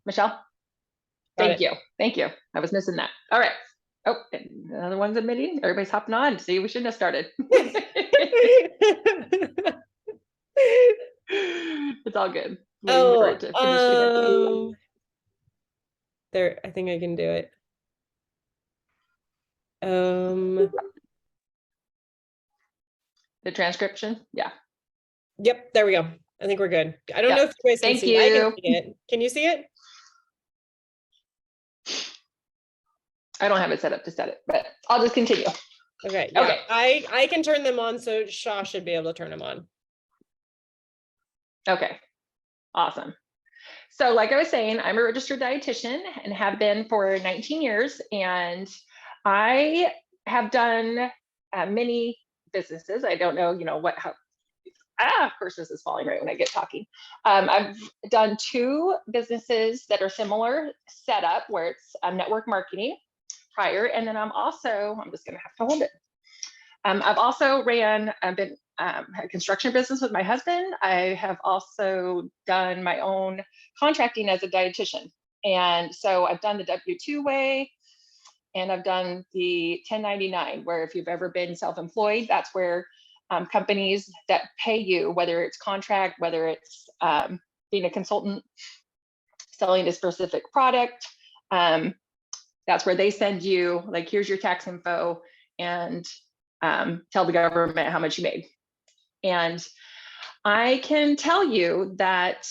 Michelle, Got thank it. you. Thank you. I was missing that. All right. Oh, another one's admitting. Everybody's hopping on. See, we shouldn't have started. It's all good. Waiting for it Oh, to finish again. there, I think I can do it. Um, The transcription? Yeah. yep, there we go. I think we're good. I don't know Yep. if you guys can Thank see. I can you. see it. Can you see it? I don't have it set up to set it, but I'll just continue. Okay, yeah. Okay. I can turn them on, so Shaw should be able to turn them on. Okay. Awesome. So like I was saying, I'm a registered dietitian and have been for 19 years. And I have done many businesses. I don't know, of course this is falling right when I get talking. I've done two businesses that are similar setup where it's network marketing prior. And then I'm just gonna have to hold it. I've also I've been a construction business with my husband. I have also done my own contracting as a dietitian. And so I've done the W-2 way and I've done the 1099, where if you've ever been self-employed, that's where companies that pay you, whether it's contract, whether it's being a consultant, selling a specific product, that's where they send you, like, here's your tax info and tell the government how much you made. And I can tell you that,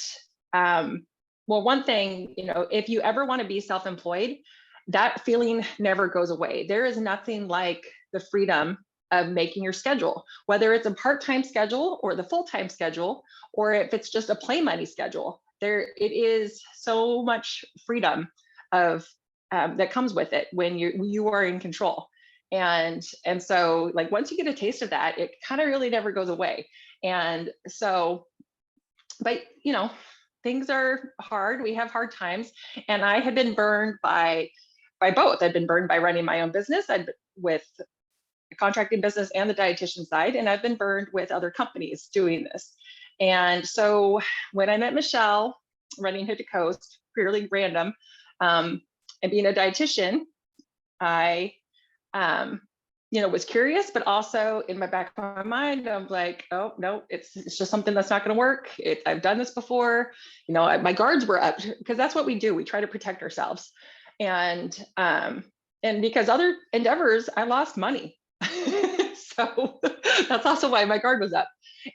well, one thing, if you ever want to be self-employed, that feeling never goes away. There is nothing like the freedom of making your schedule, whether it's a part-time schedule or the full-time schedule, or if it's just a play money schedule. It is so much freedom of that comes with it when you are in control. And so, like, once you get a taste of that, it kind of really never goes away. And so, but things are hard. We have hard times, and I had been burned by both. I've been burned by running my own business. With the contracting business and the dietitian side, and I've been burned with other companies doing this. And so when I met Michelle running Hood to Coast, purely random, and being a dietitian, I was curious, but also in my back of my mind, I'm like, oh no, it's just something that's not going to work. I've done this before. My guards were up because that's what we do. We try to protect ourselves, and because other endeavors, I lost money, so that's also why my guard was up.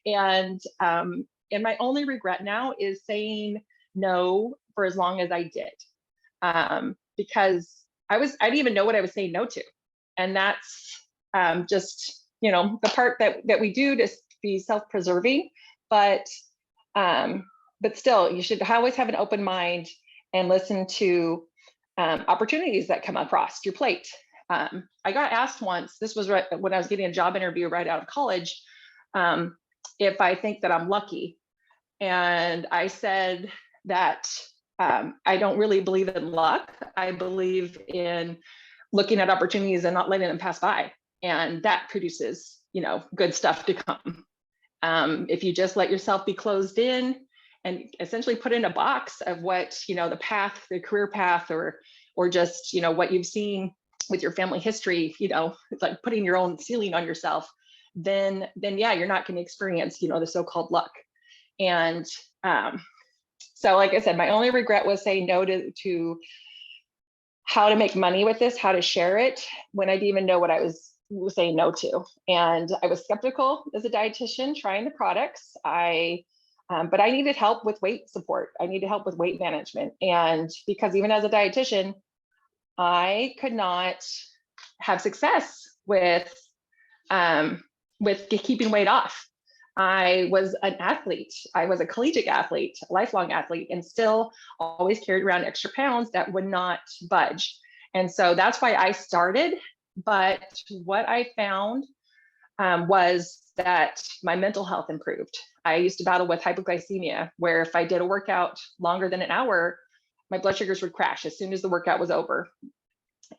And my only regret now is saying no for as long as I did, because I didn't even know what I was saying no to. And that's just the part that we do to be self-preserving, but still, you should always have an open mind and listen to opportunities that come across your plate. I got asked once, this was right when I was getting a job interview right out of college, if I think that I'm lucky. And I said that I don't really believe in luck. I believe in looking at opportunities and not letting them pass by. And that produces, good stuff to come. If you just let yourself be closed in and essentially put in a box of what, the career path, or just, what you've seen with your family history, it's like putting your own ceiling on yourself, then yeah, you're not going to experience, the so-called luck. And so, like I said, my only regret was saying no to how to make money with this, how to share it, when I didn't even know what I was saying no to. And I was skeptical as a dietitian trying the products. But I needed help with weight support. I needed help with weight management. And because even as a dietitian, I could not have success with keeping weight off. I was an athlete. I was a collegiate athlete, a lifelong athlete, and still always carried around extra pounds that would not budge. And so that's why I started. But what I found was that my mental health improved. I used to battle with hypoglycemia, where if I did a workout longer than an hour, my blood sugars would crash as soon as the workout was over.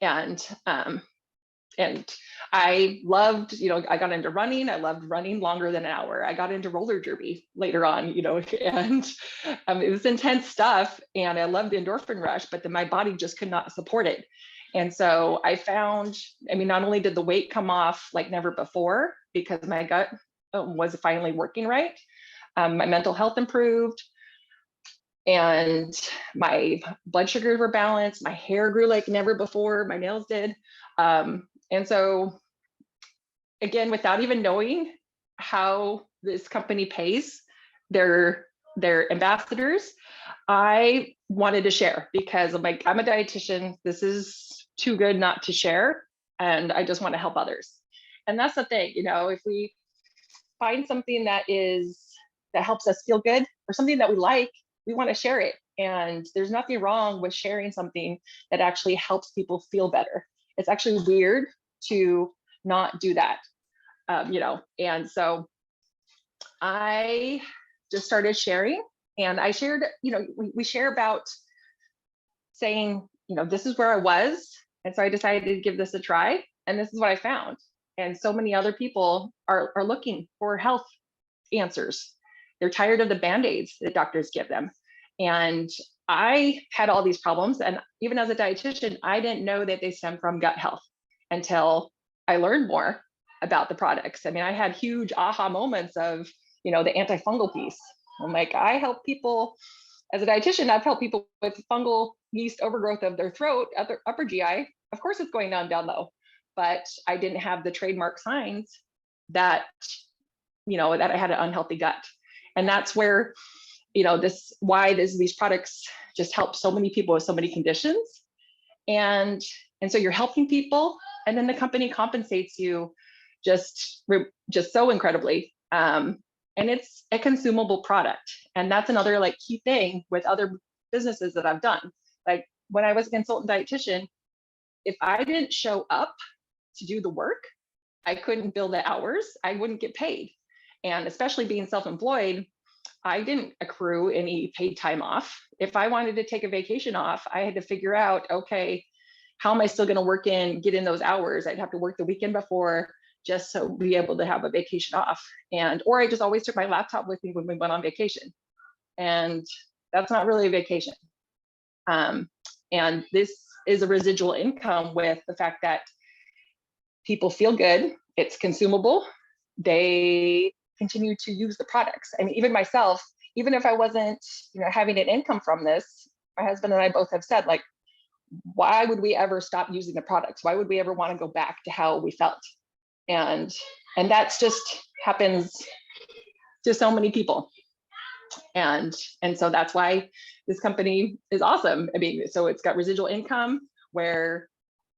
And And I loved, I got into running. I loved running longer than an hour. I got into roller derby later on, and it was intense stuff. And I loved the endorphin rush, but then my body just could not support it. And so I found, not only did the weight come off like never before because my gut was finally working right, my mental health improved, and my blood sugars were balanced. My hair grew like never before. My nails did. And so again, without even knowing how this company pays their ambassadors, I wanted to share because I'm like, I'm a dietitian. This is too good not to share. And I just want to help others. And that's the thing, if we find something that helps us feel good or something that we like, we want to share it. And there's nothing wrong with sharing something that actually helps people feel better. It's actually weird to not do that, and so I just started sharing, and I shared, we share about saying, this is where I was. And so I decided to give this a try, and this is what I found. And so many other people are looking for health answers. They're tired of the Band-Aids that doctors give them. And I had all these problems. And even as a dietitian, I didn't know that they stem from gut health until I learned more about the products. I had huge aha moments of, the antifungal piece. I'm like, I help people as a dietitian. I've helped people with fungal yeast overgrowth of their throat, upper GI. Of course, it's going down low, but I didn't have the trademark signs that, that I had an unhealthy gut. And that's where, these products just help so many people with so many conditions. And so you're helping people, and then the company compensates you just so incredibly. And it's a consumable product. And that's another like key thing with other businesses that I've done. Like when I was a consultant dietitian, if I didn't show up to do the work, I couldn't bill the hours, I wouldn't get paid. And especially being self-employed, I didn't accrue any paid time off. If I wanted to take a vacation off, I had to figure out, okay, how am I still going to get in those hours? I'd have to work the weekend before just so be able to have a vacation off. Or I just always took my laptop with me when we went on vacation. And that's not really a vacation. And this is a residual income with the fact that people feel good, it's consumable, they continue to use the products. Even myself, even if I wasn't, having an income from this, my husband and I both have said, like, why would we ever stop using the products? Why would we ever want to go back to how we felt? And that's just happens to so many people. And so that's why this company is awesome. So it's got residual income where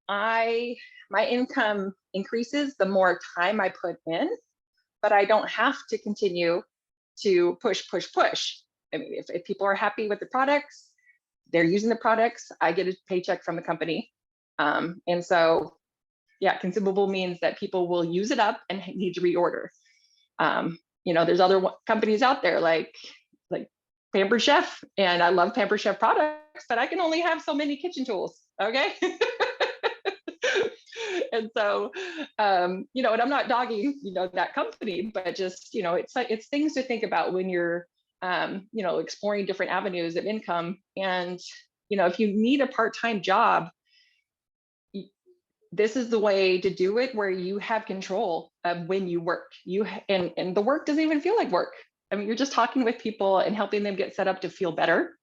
my income increases the more time I put in, but I don't have to continue to push. If people are happy with the products, they're using the products, I get a paycheck from the company. And so, yeah, consumable means that people will use it up and need to reorder. There's other companies out there like Pampered Chef, and I love Pampered Chef products, but I can only have so many kitchen tools, okay? And so, and I'm not dogging, that company, but just, it's things to think about when you're, exploring different avenues of income. And, if you need a part-time job, this is the way to do it, where you have control of when you work. And the work doesn't even feel like work. You're just talking with people and helping them get set up to feel better.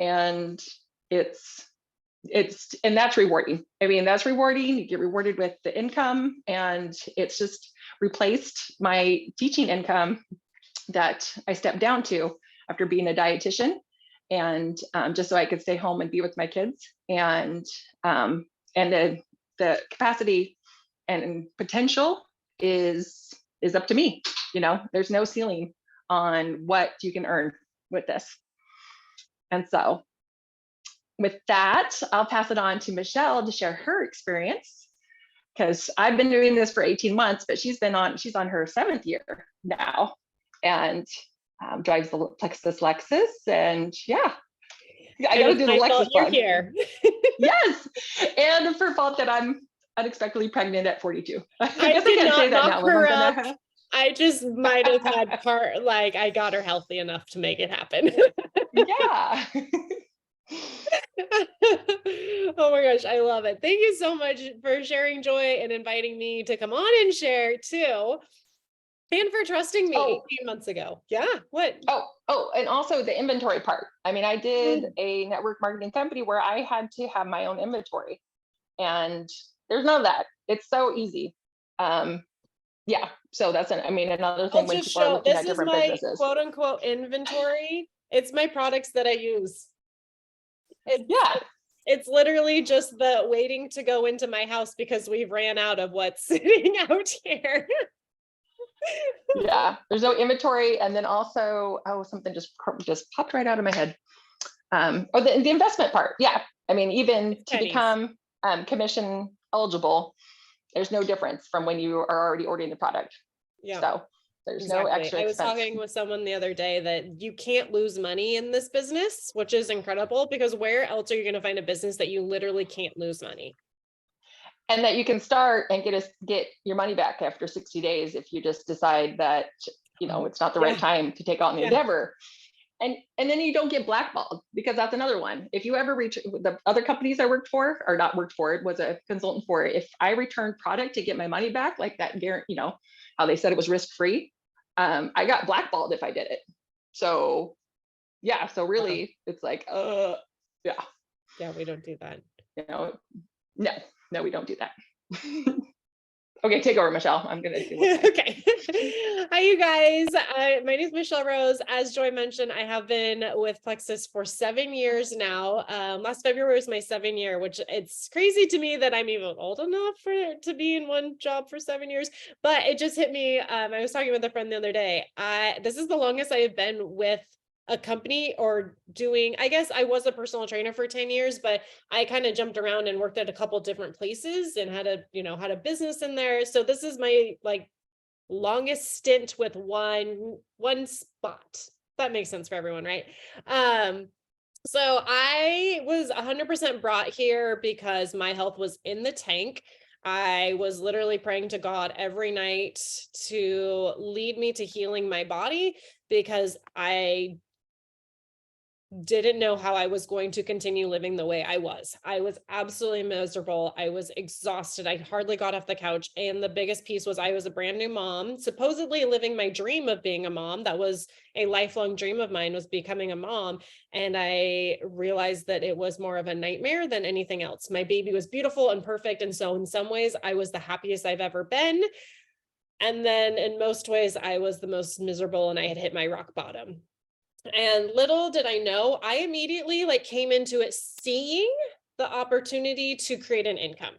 And and that's rewarding. That's rewarding. You get rewarded with the income, and it's just replaced my teaching income that I stepped down to after being a dietitian, and just so I could stay home and be with my kids. And the capacity and potential is up to me. There's no ceiling on what you can earn with this. And so with that, I'll pass it on to Michelle to share her experience, because I've been doing this for 18 months, but she's on her 7th year now, and drives the Lexus, and yeah, I got to do the Lexus you're plug. here. Yes, and for fault that I'm unexpectedly pregnant at 42. I I guess I did can't say not that knock now. her I'm up. gonna I just might have had I got her healthy enough to make it happen. yeah. Oh my gosh, I love it. Thank you so much for sharing, Joy, and inviting me to come on and share too. And for trusting me Oh, 18 months ago. Yeah, what? and also the inventory part. I mean, I did Mm. a network marketing company where I had to have my own inventory, and there's none of that. It's so easy. Yeah, so that's another I'll thing when just people are show, looking this at is different my businesses. quote unquote inventory. It's my products that I use. It's, Yeah, it's literally just the waiting to go into my house because we've ran out of what's sitting out here. yeah. There's no inventory, and then also, something just popped right out of my head. The investment part. Yeah, I mean, even to Pennies. become commission eligible, there's no difference from when you are already ordering the product. Yeah. So there's no Exactly. extra I was expense. talking with someone the other day that you can't lose money in this business, which is incredible because where else are you going to find a business that you literally can't lose money? And that you can start and get your money back after 60 days if you just decide that it's not the right time to take on the endeavor. And then you don't get blackballed, because that's another one. If you ever reach the other companies I worked for, or not worked for, it was a consultant for, if I returned product to get my money back, like that guarantee, how they said it was risk-free, I got blackballed if I did it. So yeah, so really it's like, Yeah, we don't do that. No, we don't do that. Okay, take over, Michelle. I'm gonna do it. Okay. Hi, you guys. My name is Michelle Rose. As Joy mentioned, I have been with Plexus for 7 years now. Last February was my 7th year, which it's crazy to me that I'm even old enough to be in one job for 7 years. But it just hit me. I was talking with a friend the other day. This is the longest I have been with a company or doing, I guess I was a personal trainer for 10 years, but I kind of jumped around and worked at a couple different places and had a business in there. So this is my longest stint with one spot. That makes sense for everyone, right? So I was 100% brought here because my health was in the tank. I was literally praying to God every night to lead me to healing my body because I didn't know how I was going to continue living the way I was. I was absolutely miserable. I was exhausted. I hardly got off the couch. And the biggest piece was I was a brand new mom, supposedly living my dream of being a mom. That was a lifelong dream of mine, was becoming a mom. And I realized that it was more of a nightmare than anything else. My baby was beautiful and perfect. And so in some ways, I was the happiest I've ever been. And then in most ways, I was the most miserable and I had hit my rock bottom. And little did I know, I immediately came into it seeing the opportunity to create an income.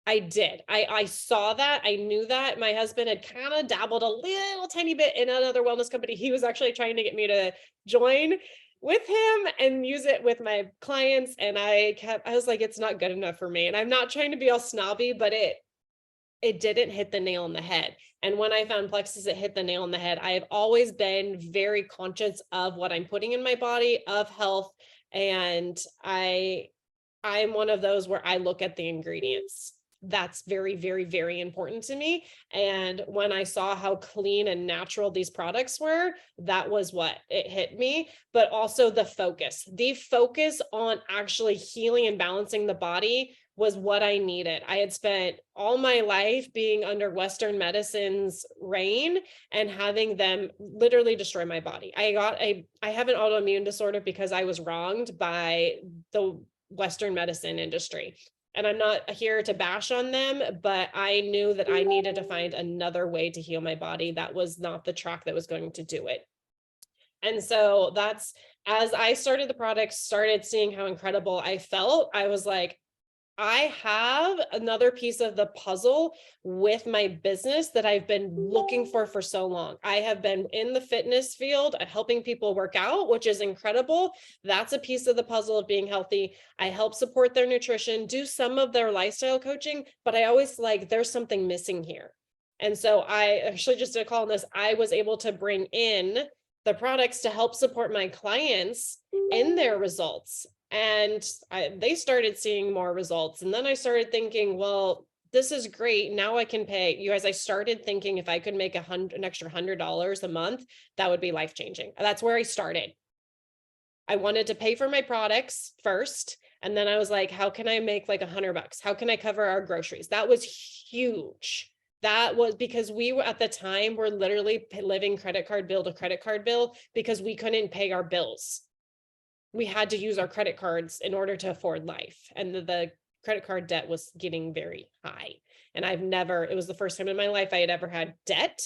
I did. I saw that. I knew that. My husband had kind of dabbled a little tiny bit in another wellness company. He was actually trying to get me to join with him and use it with my clients. And I was like, it's not good enough for me. And I'm not trying to be all snobby, but it didn't hit the nail on the head. And when I found Plexus, it hit the nail on the head. I have always been very conscious of what I'm putting in my body, of health. And I'm one of those where I look at the ingredients. That's very, very, very important to me. And when I saw how clean and natural these products were, that was what it hit me. But also the focus on actually healing and balancing the body was what I needed. I had spent all my life being under Western medicine's reign and having them literally destroy my body. I have an autoimmune disorder because I was wronged by the Western medicine industry. And I'm not here to bash on them, but I knew that I needed to find another way to heal my body. That was not the track that was going to do it. And so that's, as I started the product, started seeing how incredible I felt, I was like, I have another piece of the puzzle with my business that I've been looking for so long. I have been in the fitness field helping people work out, which is incredible. That's a piece of the puzzle of being healthy. I help support their nutrition, do some of their lifestyle coaching, but I always there's something missing here. And so I actually just did a call on this. I was able to bring in the products to help support my clients in their results. And they started seeing more results. And then I started thinking, well, this is great. Now I can pay you guys. I started thinking if I could make an extra $100 a month, that would be life changing. That's where I started. I wanted to pay for my products first. And then I was like, how can I make like $100? How can I cover our groceries? That was huge. That was because we were at the time, we're literally living credit card bill to credit card bill because we couldn't pay our bills. We had to use our credit cards in order to afford life. And the credit card debt was getting very high. And it was the first time in my life I had ever had debt.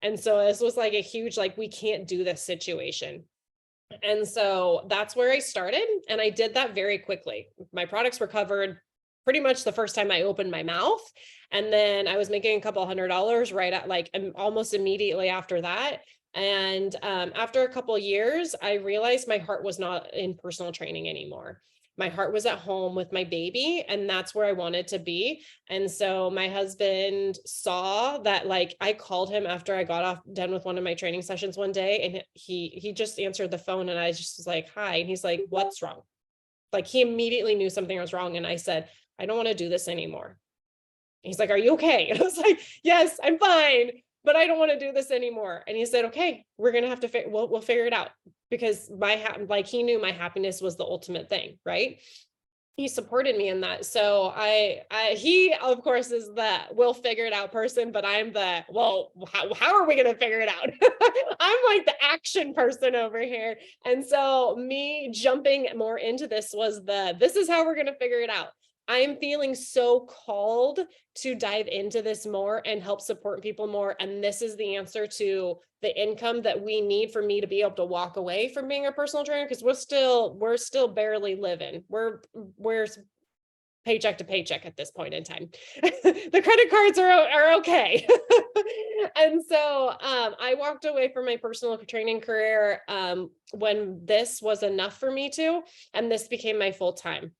And so this was like a huge, like, we can't do this situation. And so that's where I started. And I did that very quickly. My products were covered pretty much the first time I opened my mouth. And then I was making a couple $100 right at like almost immediately after that. And after a couple of years, I realized my heart was not in personal training anymore. My heart was at home with my baby, and that's where I wanted to be. And so my husband saw that, like, I called him after I got done with one of my training sessions one day, and he just answered the phone, and I just was like, hi. And he's like, what's wrong? Like, he immediately knew something was wrong. And I said, I don't want to do this anymore. He's like, are you okay? And I was like, yes, I'm fine, but I don't want to do this anymore. And he said, okay, we're going to have to we'll figure it out, because he knew my happiness was the ultimate thing. Right. He supported me in that. So he of course is the we'll figure it out person, but I'm the, well, how are we going to figure it out? I'm like the action person over here. And so me jumping more into this was this is how we're going to figure it out. I am feeling so called to dive into this more and help support people more. And this is the answer to the income that we need for me to be able to walk away from being a personal trainer, because we're still barely living. We're paycheck to paycheck at this point in time. The credit cards are okay. And so I walked away from my personal training career when this was enough for me to, and this became my full time.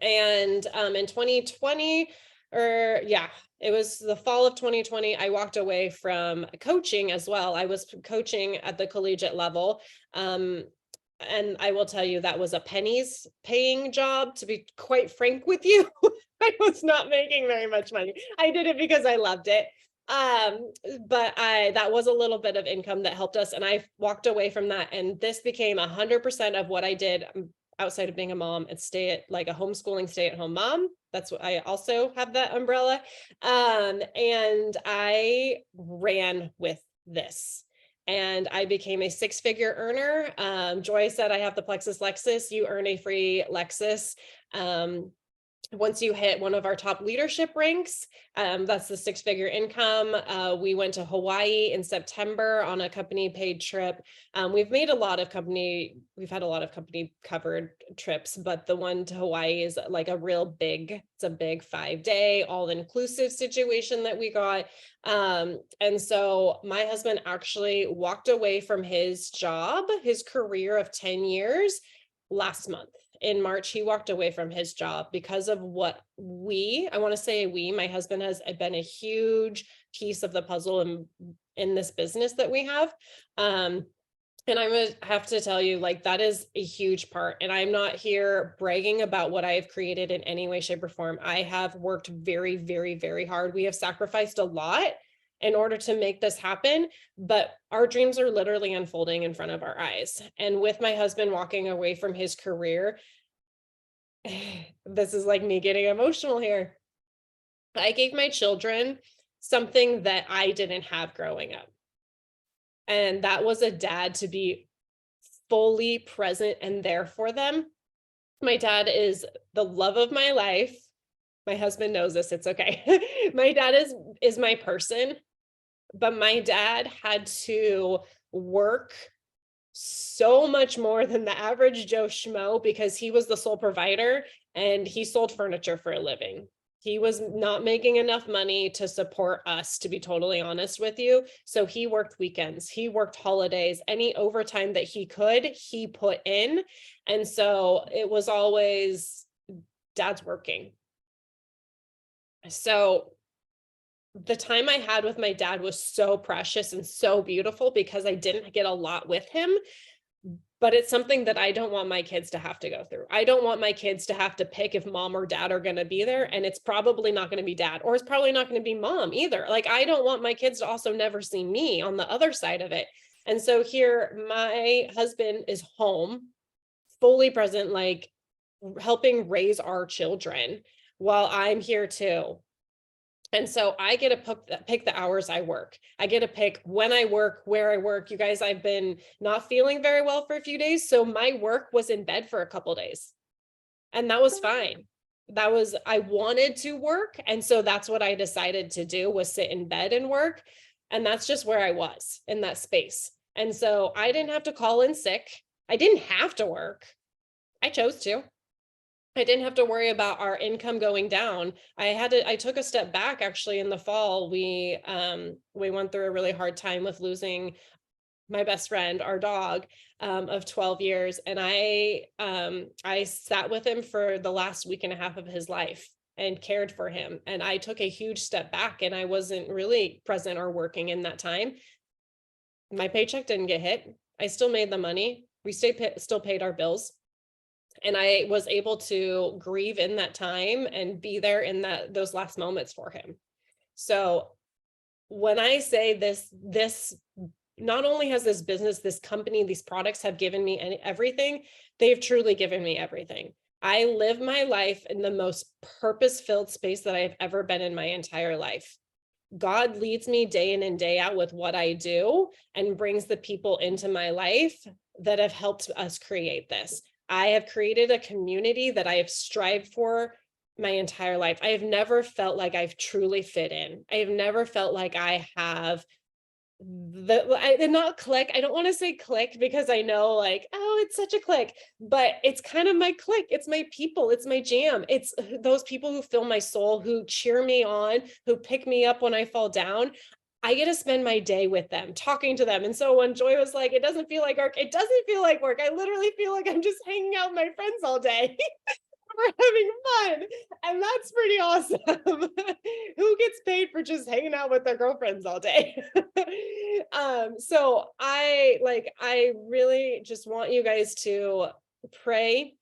And in 2020, it was the fall of 2020, I walked away from coaching as well. I was coaching at the collegiate level. And I will tell you, that was a pennies paying job, to be quite frank with you. I was not making very much money. I did it because I loved it. But that was a little bit of income that helped us. And I walked away from that. And this became 100% of what I did outside of being a mom and like a homeschooling stay-at-home mom. That's what I also have, that umbrella. And I ran with this. And I became a 6-figure earner. Joy said, I have the Plexus Lexus. You earn a free Lexus. Once you hit one of our top leadership ranks, that's the 6-figure income. We went to Hawaii in September on a company paid trip. We've had a lot of company covered trips, but the one to Hawaii is like it's a big 5-day all-inclusive situation that we got. And so my husband actually walked away from his career of 10 years last month. In March, he walked away from his job because of my husband has been a huge piece of the puzzle in this business that we have. And I would have to tell you, like, that is a huge part. And I'm not here bragging about what I have created in any way, shape, or form. I have worked very, very, very hard. We have sacrificed a lot in order to make this happen, but our dreams are literally unfolding in front of our eyes. And with my husband walking away from his career, this is like me getting emotional here. I gave my children something that I didn't have growing up. And that was a dad to be fully present and there for them. My dad is the love of my life. My husband knows this, it's okay. My dad is my person, but my dad had to work so much more than the average Joe Schmo because he was the sole provider and he sold furniture for a living. He was not making enough money to support us, to be totally honest with you. So he worked weekends, he worked holidays, any overtime that he could, he put in. And so it was always dad's working. So the time I had with my dad was so precious and so beautiful because I didn't get a lot with him, but it's something that I don't want my kids to have to go through. I don't want my kids to have to pick if mom or dad are going to be there. And it's probably not going to be dad, or it's probably not going to be mom either. Like, I don't want my kids to also never see me on the other side of it. And so here, my husband is home, fully present, like helping raise our children while I'm here too. And so I get to pick the hours I work. I get to pick when I work, where I work. You guys, I've been not feeling very well for a few days. So my work was in bed for a couple days. And that was fine. I wanted to work. And so that's what I decided to do, was sit in bed and work. And that's just where I was in that space. And so I didn't have to call in sick. I didn't have to work. I chose to. I didn't have to worry about our income going down. I took a step back actually in the fall. We went through a really hard time with losing my best friend, our dog, of 12 years. And I sat with him for the last week and a half of his life and cared for him. And I took a huge step back, and I wasn't really present or working in that time. My paycheck didn't get hit. I still made the money. We still paid our bills. And I was able to grieve in that time and be there in those last moments for him. So when I say this not only has this business, this company, these products have given me everything, they've truly given me everything. I live my life in the most purpose-filled space that I've ever been in my entire life. God leads me day in and day out with what I do, and brings the people into my life that have helped us create this. I have created a community that I have strived for my entire life. I have never felt like I've truly fit in. I have never felt like I have not click. I don't want to say click, because I know, like, oh, it's such a click, but it's kind of my click. It's my people. It's my jam. It's those people who fill my soul, who cheer me on, who pick me up when I fall down. I get to spend my day with them, talking to them. And so when Joy was like, it doesn't feel like work, it doesn't feel like work. I literally feel like I'm just hanging out with my friends all day. We're having fun. And that's pretty awesome. Who gets paid for just hanging out with their girlfriends all day? So I really just want you guys to pray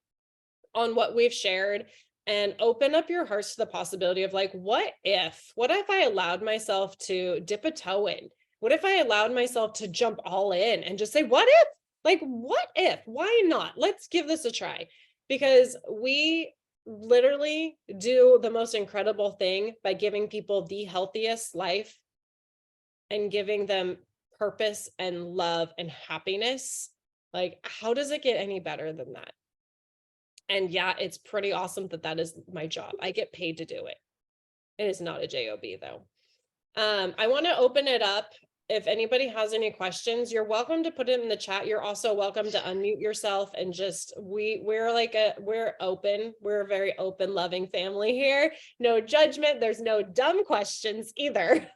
on what we've shared, and open up your hearts to the possibility of, like, what if I allowed myself to dip a toe in? What if I allowed myself to jump all in and just say, what if? Like, what if? Why not? Let's give this a try. Because we literally do the most incredible thing by giving people the healthiest life and giving them purpose and love and happiness. Like, how does it get any better than that? And yeah, it's pretty awesome that is my job. I get paid to do it. It is not a job though. I want to open it up. If anybody has any questions, you're welcome to put it in the chat. You're also welcome to unmute yourself and just, we're open. We're a very open, loving family here. No judgment. There's no dumb questions either.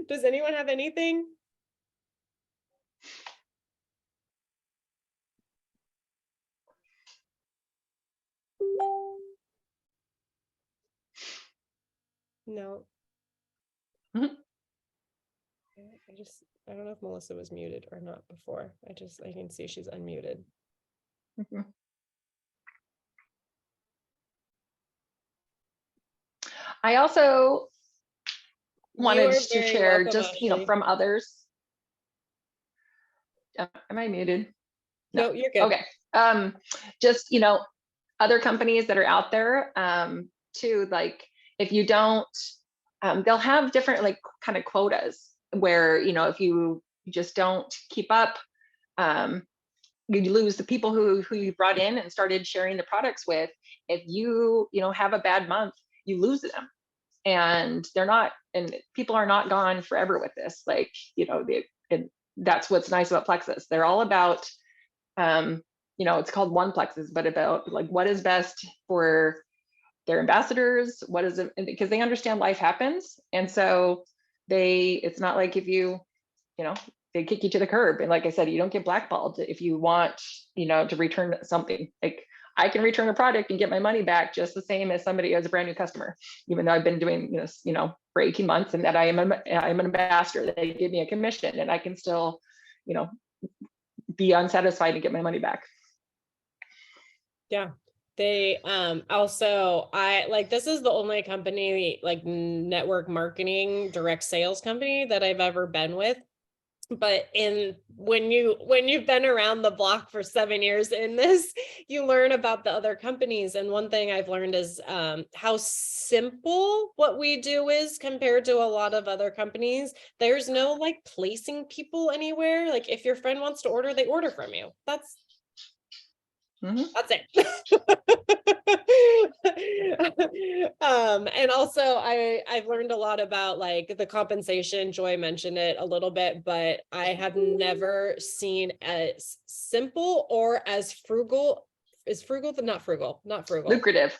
Does anyone have anything? No. Mhm. I don't know if Melissa was muted or not before. I can see she's unmuted. Mhm. I also wanted to share just, from others. Am I muted? No, you're good. Okay. Just, other companies that are out there, too, like, if you don't, they'll have different, like, kind of quotas where, if you just don't keep up, you lose the people who you brought in and started sharing the products with. If you, have a bad month, you lose them. And people are not gone forever with this. Like, and that's what's nice about Plexus. They're all about, it's called One Plexus, but about, like, what is best for their ambassadors, what is it, because they understand life happens. And so it's not like if they kick you to the curb. And like I said, you don't get blackballed if you want, to return something. Like, I can return a product and get my money back just the same as somebody as a brand new customer, even though I've been doing this, for 18 months, and that I'm an ambassador. They give me a commission, and I can still, be unsatisfied and get my money back. Yeah. They also, I like, this is the only company, like network marketing direct sales company that I've ever been with. But when you've been around the block for 7 years in this, you learn about the other companies. And one thing I've learned is how simple what we do is compared to a lot of other companies. There's no like placing people anywhere. Like if your friend wants to order, they order from you. That's it. And also I've learned a lot about like the compensation. Joy mentioned it a little bit, but I have never seen as simple or as frugal. Is frugal, not frugal. Lucrative.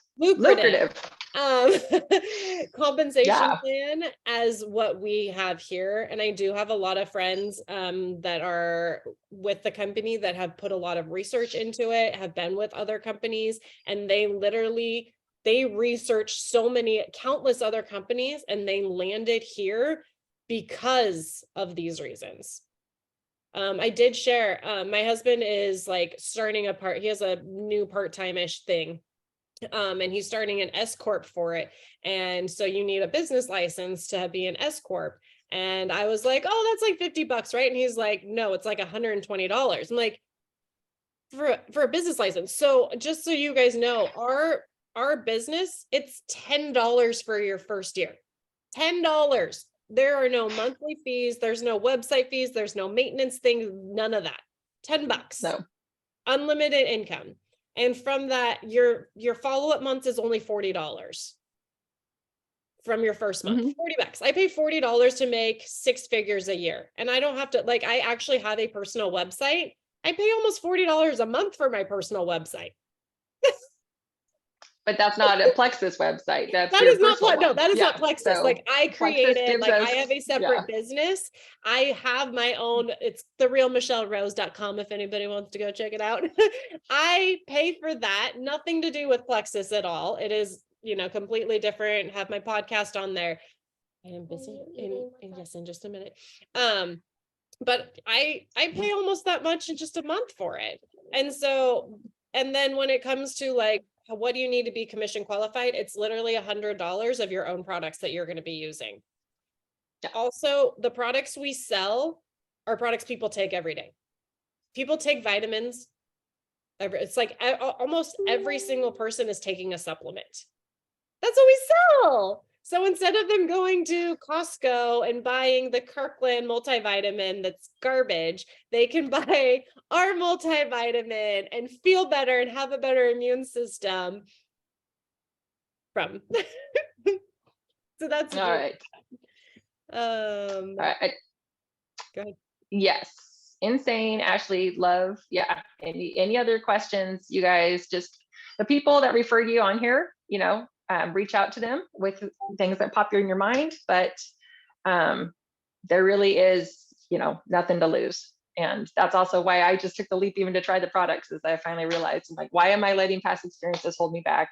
Compensation Yeah. plan as what we have here. And I do have a lot of friends that are with the company that have put a lot of research into it, have been with other companies, and they researched so many countless other companies, and they landed here because of these reasons. I did share, my husband is like starting he has a new part-time-ish thing. And he's starting an S Corp for it. And so you need a business license to be an S Corp. And I was like, oh, that's like $50, right? And he's like, no, it's like $120. I'm like, for a business license. So just so you guys know, our business, it's $10 for your first year. $10. There are no monthly fees. There's no website fees. There's no maintenance things. None of that. $10. No. Unlimited income. And from that, your follow-up month is only $40 from your first month. $40. I pay $40 to make 6 figures a year. And I don't have to, like, I actually have a personal website. I pay almost $40 a month for my personal website. But that's not a Plexus website. That is not Plexus. So like I created, like I have a separate yeah. business. I have my own, it's therealmichellerose.com if anybody wants to go check it out. I pay for that, nothing to do with Plexus at all. It is, you know, completely different. Have my podcast on there. I am busy in just a minute. But I pay almost that much in just a month for it. And so, and then when it comes to like, what do you need to be commission qualified? It's literally $100 of your own products that you're going to be using. Yeah. Also, the products we sell are products people take every day. People take vitamins. It's like almost every single person is taking a supplement. That's what we sell. So instead of them going to Costco and buying the Kirkland multivitamin that's garbage, they can buy our multivitamin and feel better and have a better immune system from. So that's all right. All right. Go ahead. Yes. Insane. Ashley, love. Yeah. Any other questions? You guys, just the people that referred you on here, you know, reach out to them with things that pop in your mind, but there really is, you know, nothing to lose. And that's also why I just took the leap even to try the products, is I finally realized, I'm like, why am I letting past experiences hold me back?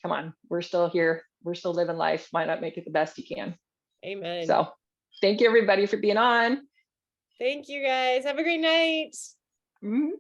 Come on, we're still here. We're still living life. Why not make it the best you can? Amen. So thank you everybody for being on. Thank you guys. Have a great night. Mm-hmm.